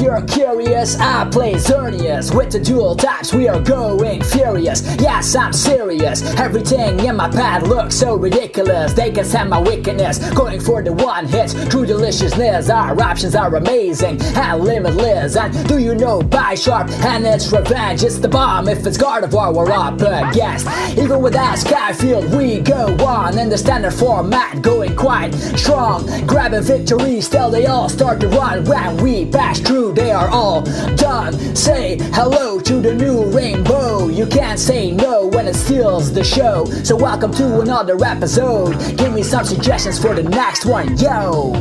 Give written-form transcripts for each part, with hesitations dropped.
you're curious, I play Xerneas. With the dual types we are going furious. Yes, I'm serious. Everything in my pad looks so ridiculous. They can stand my wickedness. Going for the one hits, true deliciousness. Our options are amazing and limitless. And do you know Bisharp and its revenge? It's the bomb. If it's Gardevoir, we're up against. Even with that Skyfield, we go on in the standard format, going quite strong. Grabbing victories till they all start to run. When we pass through, they are all done. Say hello to the new rainbow. You can't say no when it steals the show. So welcome to another episode. Give me some suggestions for the next one, yo.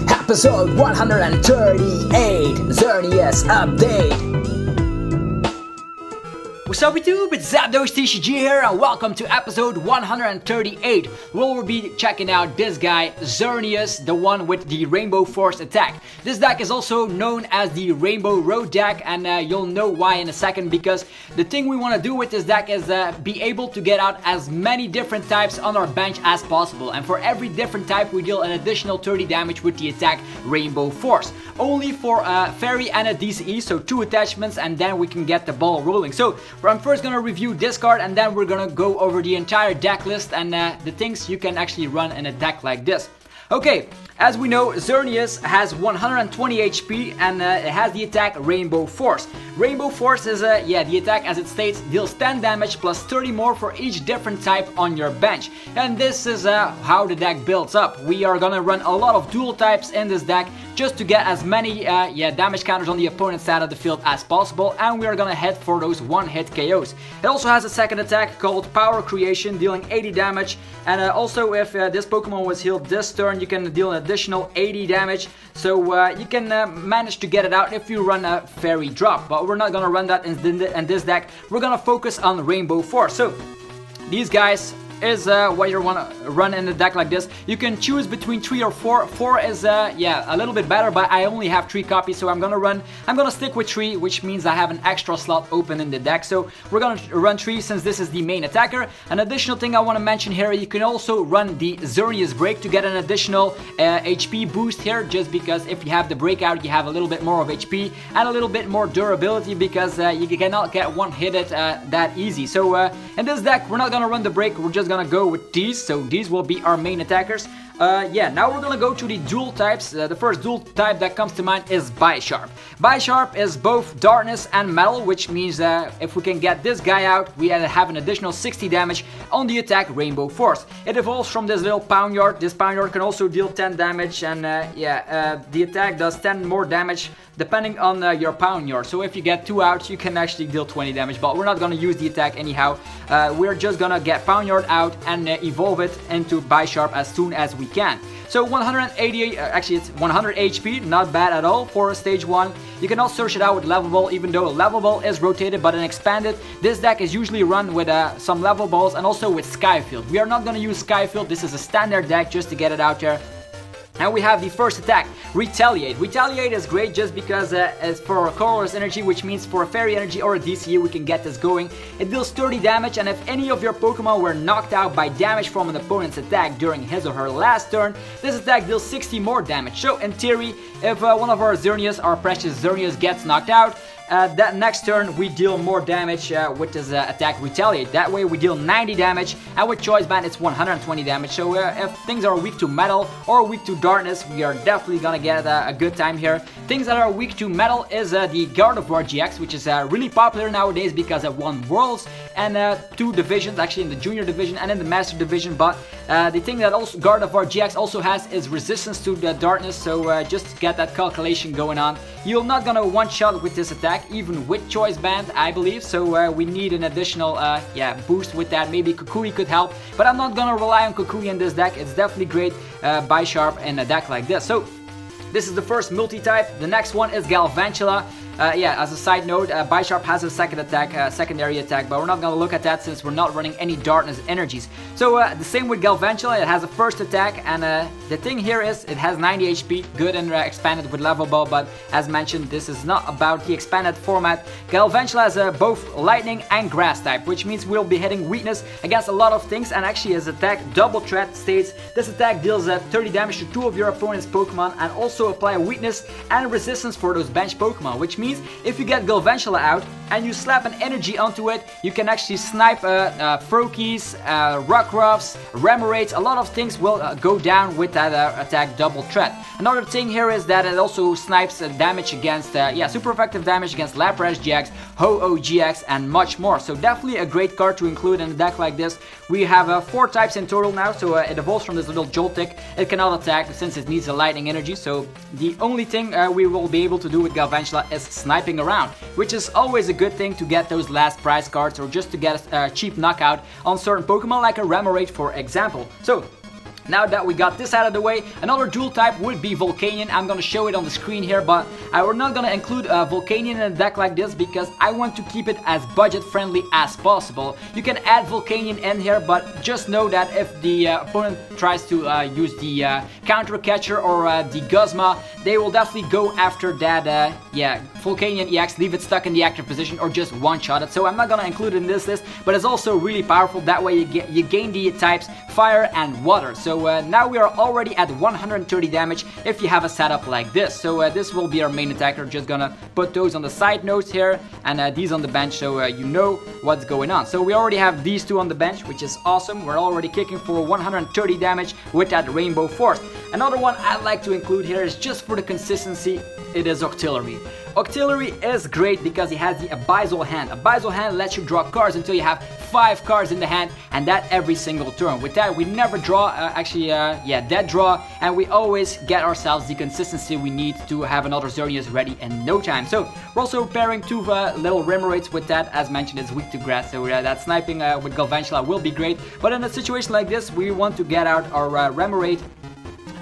Episode 138, Xerneas update. What's up YouTube, it's TCG here and welcome to episode 138 where we'll be checking out this guy, Xerneas, the one with the Rainbow Force attack. This deck is also known as the Rainbow Road deck, and you'll know why in a second, because the thing we want to do with this deck is be able to get out as many different types on our bench as possible, and for every different type we deal an additional 30 damage with the attack Rainbow Force. Only for a Fairy and a DCE, so 2 attachments, and then we can get the ball rolling. So I'm first gonna review this card, and then we're gonna go over the entire deck list and the things you can actually run in a deck like this. Okay, as we know, Xerneas has 120 HP and it has the attack Rainbow Force. Rainbow Force is, the attack as it states, deals 10 damage plus 30 more for each different type on your bench. And this is how the deck builds up. We are gonna run a lot of dual types in this deck just to get as many damage counters on the opponent's side of the field as possible, and we are gonna head for those one-hit KOs. It also has a second attack called Power Creation, dealing 80 damage, and also if this Pokemon was healed this turn, you can deal an additional 80 damage, so you can manage to get it out if you run a Fairy drop, but we're not gonna run that in this deck. We're gonna focus on Rainbow Force. So these guys is what you want to run in a deck like this. You can choose between 3 or 4. 4 is a little bit better, but I only have 3 copies, so I'm gonna stick with 3, which means I have an extra slot open in the deck. So we're gonna run 3 since this is the main attacker. An additional thing I want to mention here, you can also run the Xerneas Break to get an additional HP boost here, just because if you have the breakout you have a little bit more of HP and a little bit more durability, because you cannot get one hit it that easy. So in this deck we're not gonna run the break, we're just gonna go with these, so these will be our main attackers. Now we're gonna go to the dual types. The first dual type that comes to mind is Bisharp. Bisharp is both darkness and metal, which means if we can get this guy out, we have an additional 60 damage on the attack Rainbow Force. It evolves from this little Pawniard. This Pawniard can also deal 10 damage, and the attack does 10 more damage depending on your Pawniard. So if you get 2 out, you can actually deal 20 damage, but we're not gonna use the attack anyhow. We're just gonna get Pawniard out and evolve it into Bisharp as soon as we can. So 180, actually it's 100 HP, not bad at all for a stage 1. You can also search it out with Level Ball, even though Level Ball is rotated, but in Expanded, this deck is usually run with some Level Balls and also with Skyfield. We are not gonna use Skyfield, this is a standard deck just to get it out there. And we have the first attack, Retaliate. Retaliate is great just because it's for a colorless energy, which means for a Fairy energy or a DCU we can get this going. It deals 30 damage, and if any of your Pokemon were knocked out by damage from an opponent's attack during his or her last turn, this attack deals 60 more damage. So in theory, if one of our Xerneas, our precious Xerneas, gets knocked out, that next turn we deal more damage with this attack Retaliate. That way we deal 90 damage, and with Choice Band it's 120 damage. So if things are weak to metal or weak to darkness, we are definitely gonna get a good time here. Things that are weak to metal is the Gardevoir GX, which is really popular nowadays because it won Worlds and 2 divisions, actually in the Junior Division and in the Master Division. But the thing that also Gardevoir GX also has is resistance to the darkness, so just to get that calculation going on. You're not gonna one-shot with this attack, even with Choice Band, I believe, so we need an additional boost with that. Maybe Kukui could help, but I'm not gonna rely on Kukui in this deck. It's definitely great Bisharp in a deck like this. So this is the first multi-type. The next one is Galvantula. yeah, as a side note, Bisharp has a second attack, secondary attack, but we're not gonna look at that since we're not running any darkness energies. So the same with Galvantula, it has a first attack, and the thing here is it has 90 HP, good and expanded with level ball, but as mentioned, this is not about the expanded format. Galvantula has both lightning and grass type, which means we'll be hitting weakness against a lot of things, and actually his attack double threat states this attack deals 30 damage to 2 of your opponent's Pokemon and also apply a weakness and resistance for those bench Pokemon, which means if you get Galvantula out and you slap an energy onto it, you can actually snipe Froakies, Rockruffs, Remorates, a lot of things will go down with that attack double threat. Another thing here is that it also snipes damage against, yeah, super effective damage against Lapras GX, Ho-Oh GX, and much more. So definitely a great card to include in a deck like this. We have 4 types in total now, so it evolves from this little Joltik. It cannot attack since it needs a lightning energy, so the only thing we will be able to do with Galvantula is sniping around, which is always a good thing to get those last prize cards or just to get a cheap knockout on certain Pokemon like a Remoraid, for example. So now that we got this out of the way, another dual type would be Volcanion. I'm gonna show it on the screen here, but we're not gonna include Volcanion in a deck like this because I want to keep it as budget friendly as possible. You can add Volcanion in here, but just know that if the opponent tries to use the counter catcher or the Guzma, they will definitely go after that, yeah, Volcanion EX, leave it stuck in the active position or just one-shot it. So I'm not gonna include it in this list, but it's also really powerful. That way you gain the types fire and water. So now we are already at 130 damage if you have a setup like this. So this will be our main attacker. Just gonna put those on the side notes here and these on the bench so you know what's going on. So we already have these 2 on the bench, which is awesome. We're already kicking for 130 damage with that Rainbow Force. Another one I'd like to include here is just for the consistency, it is Octillery. Octillery is great because he has the Abyssal Hand. Abyssal Hand lets you draw cards until you have 5 cards in the hand, and that every single turn. With that, we never draw, yeah, dead draw, and we always get ourselves the consistency we need to have another Xerneas ready in no time. So we're also pairing 2 little Remorates with that. As mentioned, it's weak to grass, so that sniping with Galvantula will be great. But in a situation like this, we want to get out our Remorate,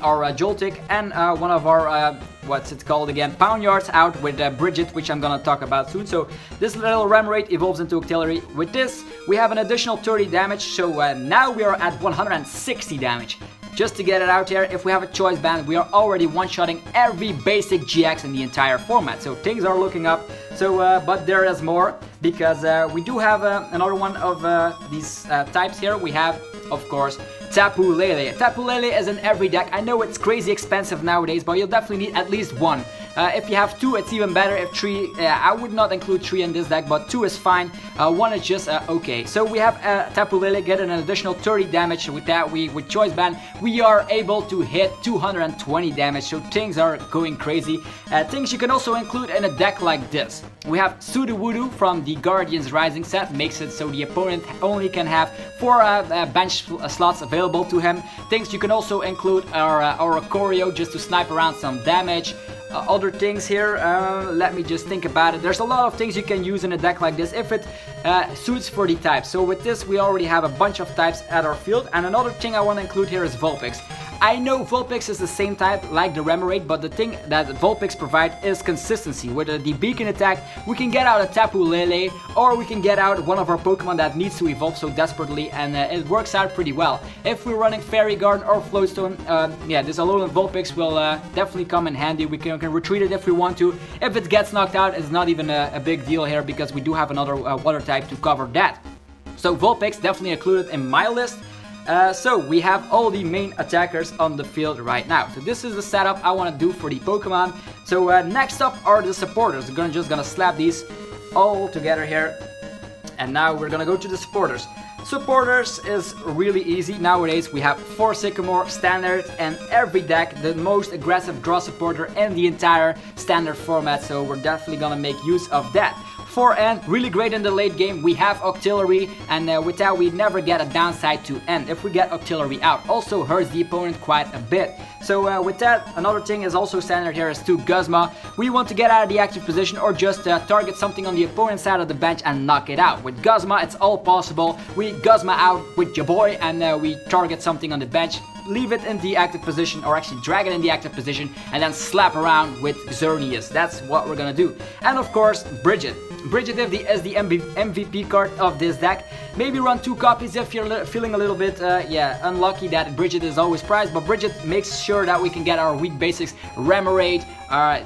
our Joltik, and one of our what's it called again, Poundyards out with Bridget, which I'm gonna talk about soon. So this little Remoraid evolves into Octillery. With this, we have an additional 30 damage, so now we are at 160 damage. Just to get it out here, if we have a choice band, we are already one-shotting every basic GX in the entire format. So things are looking up. So, but there is more, because we do have another one of these types here. We have, of course, Tapu Lele. Tapu Lele is in every deck. I know it's crazy expensive nowadays, but you'll definitely need at least 1. If you have 2, it's even better. If 3, I would not include 3 in this deck, but 2 is fine. 1 is just okay. So we have Tapu Lele get an additional 30 damage. With that, with choice band, we are able to hit 220 damage. So things are going crazy. Things you can also include in a deck like this. We have Sudowoodo from the Guardians Rising set, makes it so the opponent only can have 4 bench slots available to him. Things you can also include our Choreo just to snipe around some damage. Other things here, let me just think about it. There's a lot of things you can use in a deck like this if it suits for the types. So with this, we already have a bunch of types at our field. And another thing I want to include here is Vulpix. I know Vulpix is the same type like the Remoraid, but the thing that Vulpix provides is consistency. With the beacon attack, we can get out a Tapu Lele, or we can get out one of our Pokemon that needs to evolve so desperately, and it works out pretty well. If we're running Fairy Garden or Floatstone, yeah, this Alolan Vulpix will definitely come in handy. We can retreat it if we want to. If it gets knocked out, it's not even a big deal here because we do have another water type to cover that. So Vulpix definitely included in my list. So we have all the main attackers on the field right now. So this is the setup I want to do for the Pokemon. So next up are the supporters. We're just gonna slap these all together here. And now we're gonna go to the supporters. Supporters is really easy. Nowadays we have 4 Sycamore standard and every deck the most aggressive draw supporter in the entire standard format. So we're definitely gonna make use of that. 4N, really great in the late game. We have Octillery, and with that we never get a downside to N. If we get Octillery out, also hurts the opponent quite a bit. So with that, another thing is also standard here is 2 Guzma. We want to get out of the active position or just target something on the opponent's side of the bench and knock it out. With Guzma, it's all possible. We Guzma out with your boy and we target something on the bench. leave it in the active position, or actually drag it in the active position, and then slap around with Xerneas. That's what we're gonna do. And of course, Bridget. Bridget is the MVP card of this deck. Maybe run 2 copies if you're feeling a little bit unlucky that Bridget is always prized, but Bridget makes sure that we can get our weak basics, Remoraid,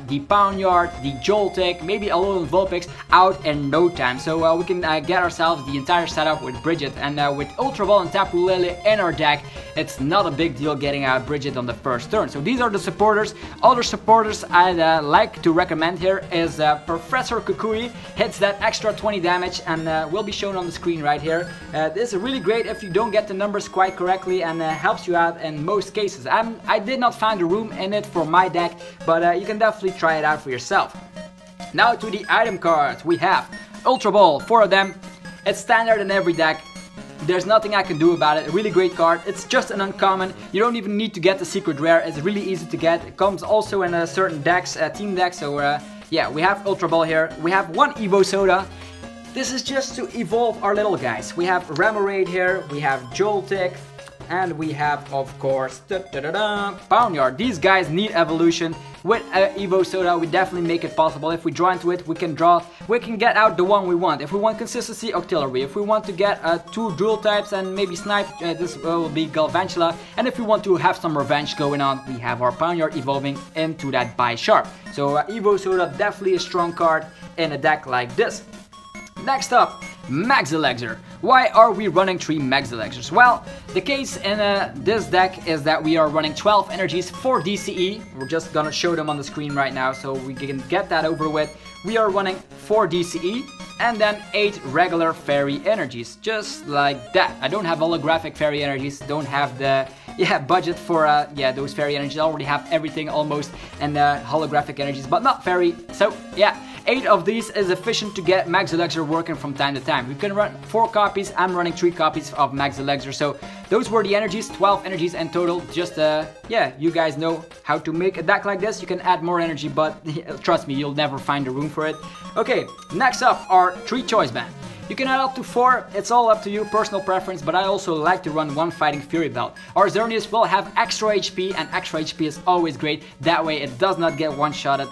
the Pawniard, the Joltik, maybe Alolan Vulpix out in no time. So we can get ourselves the entire setup with Bridget, and with Ultra Ball and Tapu Lele in our deck, it's not a big deal getting out Bridget on the first turn. So these are the supporters. Other supporters I'd like to recommend here is Professor Kukui. Hits that extra 20 damage and will be shown on the screen right here. This is really great if you don't get the numbers quite correctly, and helps you out in most cases. I did not find a room in it for my deck, but you can definitely try it out for yourself. Now to the item cards. We have Ultra Ball, 4 of them. It's standard in every deck. There's nothing I can do about it. A really great card. It's just an uncommon. You don't even need to get the secret rare. It's really easy to get. It comes also in certain decks, team decks. So yeah, we have Ultra Ball here. We have 1 Evosoda. This is just to evolve our little guys. We have Remoraid here. We have Joltik. And we have, of course, Pawniard. These guys need evolution. With Evosoda, we definitely make it possible. If we draw into it, we can get out the one we want. If we want consistency, Octillery. If we want to get 2 dual types and maybe snipe, this will be Galvantula. And if we want to have some revenge going on, we have our Pawniard evolving into that Bisharp. So Evosoda, definitely a strong card in a deck like this. Next up, Max Elixir. Why are we running 3 Max Elixirs? Well, the case in this deck is that we are running 12 energies for DCE. We're just gonna show them on the screen right now so we can get that over with. We are running 4 DCE and then 8 regular fairy energies, just like that. I don't have holographic fairy energies, don't have the budget for those fairy energies. I already have everything almost, and holographic energies, but not fairy. So yeah, 8 of these is efficient to get Max Elixir working from time to time. We can run 4 copies. I'm running 3 copies of Max Elixir. So those were the energies, 12 energies in total. Just yeah, you guys know how to make a deck like this. You can add more energy, but trust me, you'll never find a room for it. Okay, next up are 3 choice band. You can add up to 4, it's all up to you, personal preference, but I also like to run 1 Fighting Fury Belt. Our Xerneas will have extra HP, and extra HP is always great. That way it does not get one-shotted,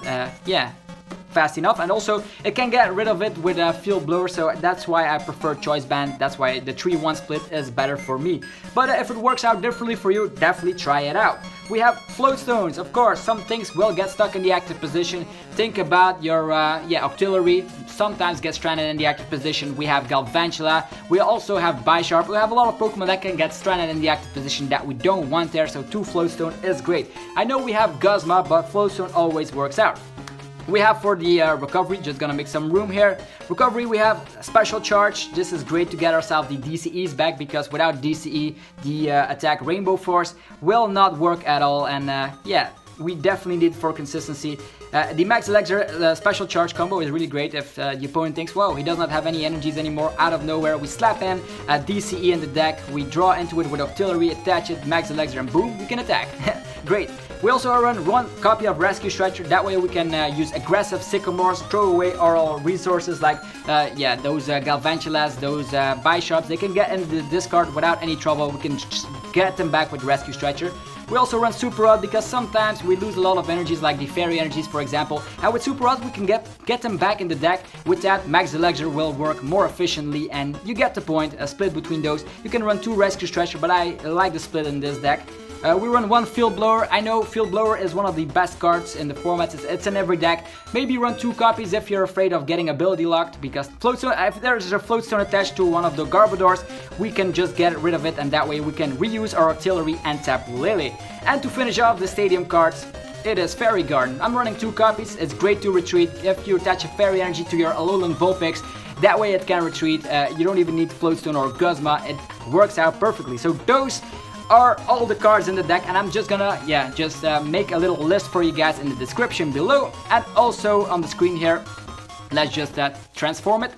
fast enough, and also it can get rid of it with a field blower, so that's why I prefer choice band. That's why the 3-1 split is better for me. But if it works out differently for you, definitely try it out. We have float stones. Of course, some things will get stuck in the active position. Think about your Octillery, sometimes get stranded in the active position. We have Galvantula. We also have Bisharp. We have a lot of Pokemon that can get stranded in the active position that we don't want there, so 2 float stone is great. I know we have Guzma, but float stone always works out. We have for the recovery, just gonna make some room here. Recovery, we have special charge. This is great to get ourselves the DCEs back, because without DCE, the attack Rainbow Force will not work at all. And yeah, we definitely need for consistency. The Max Elixir special charge combo is really great if the opponent thinks, whoa, he does not have any energies anymore. Out of nowhere, we slap in a DCE in the deck, we draw into it with Octillery, attach it, Max Elixir, and boom, we can attack. Great. We also run 1 copy of Rescue Stretcher. That way we can use aggressive Sycamores, throw away our resources like those Galvantulas, those Bisharps. They can get into the discard without any trouble. We can just get them back with Rescue Stretcher. We also run Super Rod because sometimes we lose a lot of energies, like the Fairy energies for example, and with Super Rod we can get them back in the deck. With that, Max Elixir will work more efficiently, and you get the point, a split between those. You can run 2 Rescue Stretcher, but I like the split in this deck. We run 1 Field Blower. I know Field Blower is one of the best cards in the formats. It's in every deck. Maybe run 2 copies if you're afraid of getting ability locked, because if there's a Floatstone attached to one of the Garbodors, we can just get rid of it, and that way we can reuse our Octillery and Tapu Lele. And to finish off the stadium cards, it is Fairy Garden. I'm running 2 copies. It's great to retreat if you attach a Fairy Energy to your Alolan Vulpix. That way it can retreat. You don't even need Floatstone or Guzma. It works out perfectly. So those are all the cards in the deck, and I'm just gonna make a little list for you guys in the description below and also on the screen here. Let's just transform it.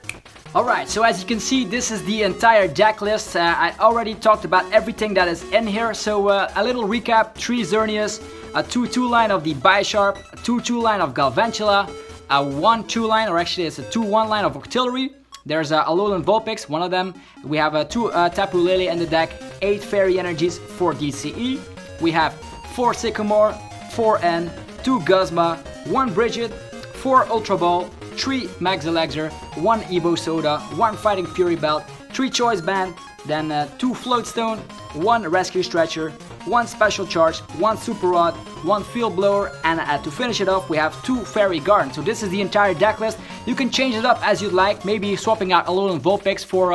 Alright, so as you can see, this is the entire deck list. I already talked about everything that is in here, so a little recap: 3 Xerneas, a 2-2 line of the Bisharp, a 2-2 line of Galvantula, a 1-2 line, or actually it's a 2-1 line of Octillery. There's a Alolan Vulpix, one of them. We have a 2 Tapu Lele in the deck, 8 Fairy Energies for DCE. we have 4 Sycamore, 4 N, 2 Guzma, 1 Bridget, 4 Ultra Ball, 3 Max Elixir, 1 Evosoda, 1 Fighting Fury Belt, 3 Choice Band, then 2 Floatstone, 1 Rescue Stretcher, 1 Special Charge, 1 Super Rod, 1 Field Blower, and to finish it off we have 2 Fairy Garden. So this is the entire deck list. You can change it up as you'd like, maybe swapping out Alolan Vulpix for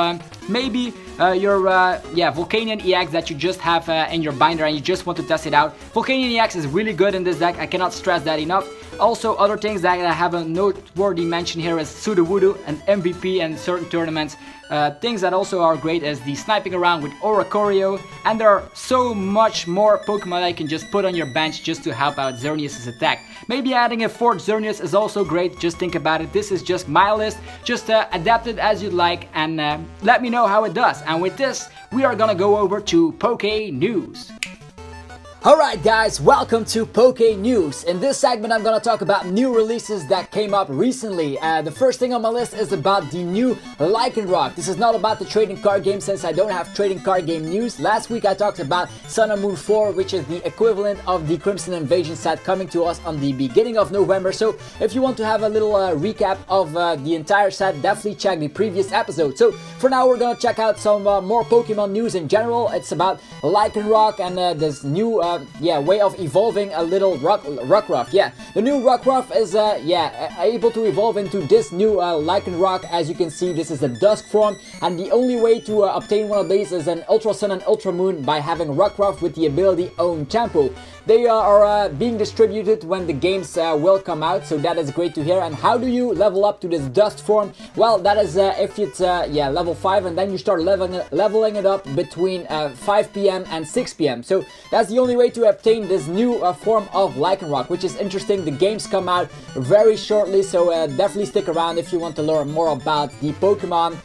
maybe your Volcanion EX that you just have in your binder and you just want to test it out. Volcanion EX is really good in this deck, I cannot stress that enough. Also, other things that I have a noteworthy mention here is Sudowoodo and MVP in certain tournaments. Things that also are great is the sniping around with Oricorio, and there are so much more Pokemon that you can just put on your bench just to help out Xerneas' attack. Maybe adding a 4th Xerneas is also great, just think about it. This is just my list, just adapt it as you'd like and let me know how it does. And with this, we are gonna go over to Poke News. Alright guys, welcome to Poke News. In this segment I'm gonna talk about new releases that came up recently. The first thing on my list is about the new Lycanroc. This is not about the trading card game since I don't have trading card game news. Last week I talked about Sun and Moon 4, which is the equivalent of the Crimson Invasion set coming to us on the beginning of November. So if you want to have a little recap of the entire set, definitely check the previous episode. So for now we're gonna check out some more Pokemon news in general. It's about Lycanroc and this new way of evolving a little Rockruff. Yeah, the new Rockruff is able to evolve into this new Lycanroc. As you can see, this is a Dusk form, and the only way to obtain one of these is an Ultra Sun and Ultra Moon by having Rockruff with the ability Own Tempo. They are being distributed when the games will come out, so that is great to hear. And how do you level up to this Dust form? Well, that is if it's level 5, and then you start leveling it up between 5 PM and 6 PM. So that's the only way to obtain this new form of Lycanroc, which is interesting. The games come out very shortly, so definitely stick around if you want to learn more about the Pokemon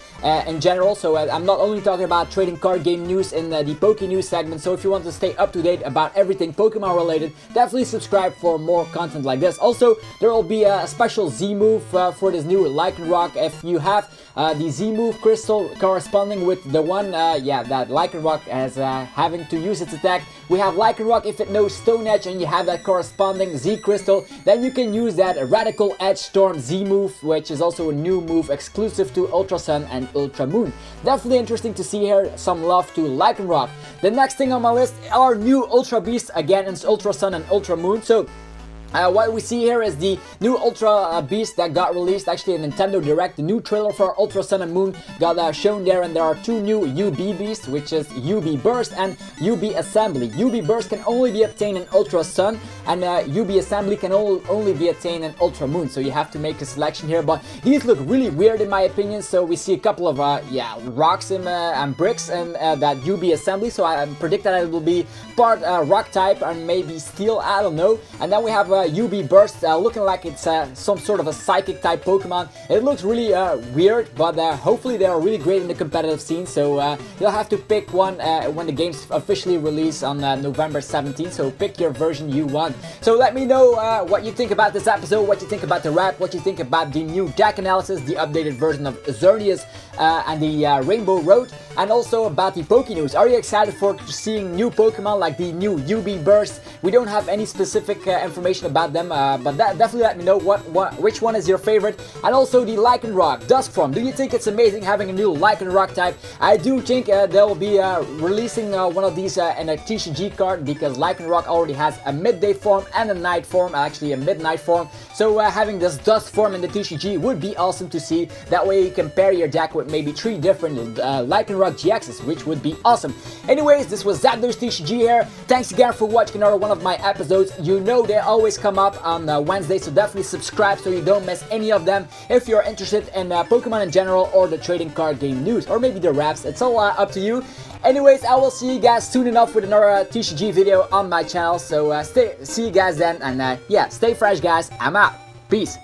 in general. So I'm not only talking about trading card game news in the Poke News segment, so if you want to stay up to date about everything Pokemon related, definitely subscribe for more content like this. Also, there will be a special Z move for this new Lycanroc. If you have the Z move crystal corresponding with the one that Lycanroc is having to use its attack, we have Lycanroc. If it knows Stone Edge and you have that corresponding Z crystal, then you can use that Radical Edge Storm Z move, which is also a new move exclusive to Ultra Sun and Ultra Moon. Definitely interesting to see here. Some love to Lycanroc. The next thing on my list are new Ultra Beasts. Again, it's Ultra Sun and Ultra Moon. So what we see here is the new Ultra Beast that got released actually in Nintendo Direct. The new trailer for Ultra Sun and Moon got shown there, and there are 2 new UB Beasts, which is UB Burst and UB Assembly. UB Burst can only be obtained in Ultra Sun, and UB Assembly can only be obtained in Ultra Moon. So you have to make a selection here, but these look really weird in my opinion. So we see a couple of rocks and bricks and that UB Assembly. So I predict that it will be part rock type and maybe steel, I don't know. And then we have UB Burst looking like it's some sort of a psychic type Pokemon. It looks really weird, but hopefully they are really great in the competitive scene. So you'll have to pick one when the games officially release on November 17th. So pick your version you want. So let me know what you think about this episode, what you think about the wrap, what you think about the new deck analysis, the updated version of Xerneas and the Rainbow Road, and also about the Poke News. Are you excited for seeing new Pokemon like the new UB Burst? We don't have any specific information about them, but definitely let me know which one is your favorite. And also the Lycanroc Dusk form. Do you think it's amazing having a new Lycanroc type? I do think they'll be releasing one of these in a TCG card, because Lycanroc already has a midday form and a night form, actually a midnight form. So having this Dusk form in the TCG would be awesome to see. That way you can pair your deck with maybe 3 different Lycanroc GXs, which would be awesome. Anyways, this was Zapdos TCG here. Thanks again for watching another one of my episodes. You know they always come up on Wednesday, so definitely subscribe so you don't miss any of them. If you're interested in Pokemon in general, or the trading card game news, or maybe the wraps, it's all up to you. Anyways, I will see you guys soon enough with another TCG video on my channel. So see you guys then, and stay fresh guys. I'm out. Peace.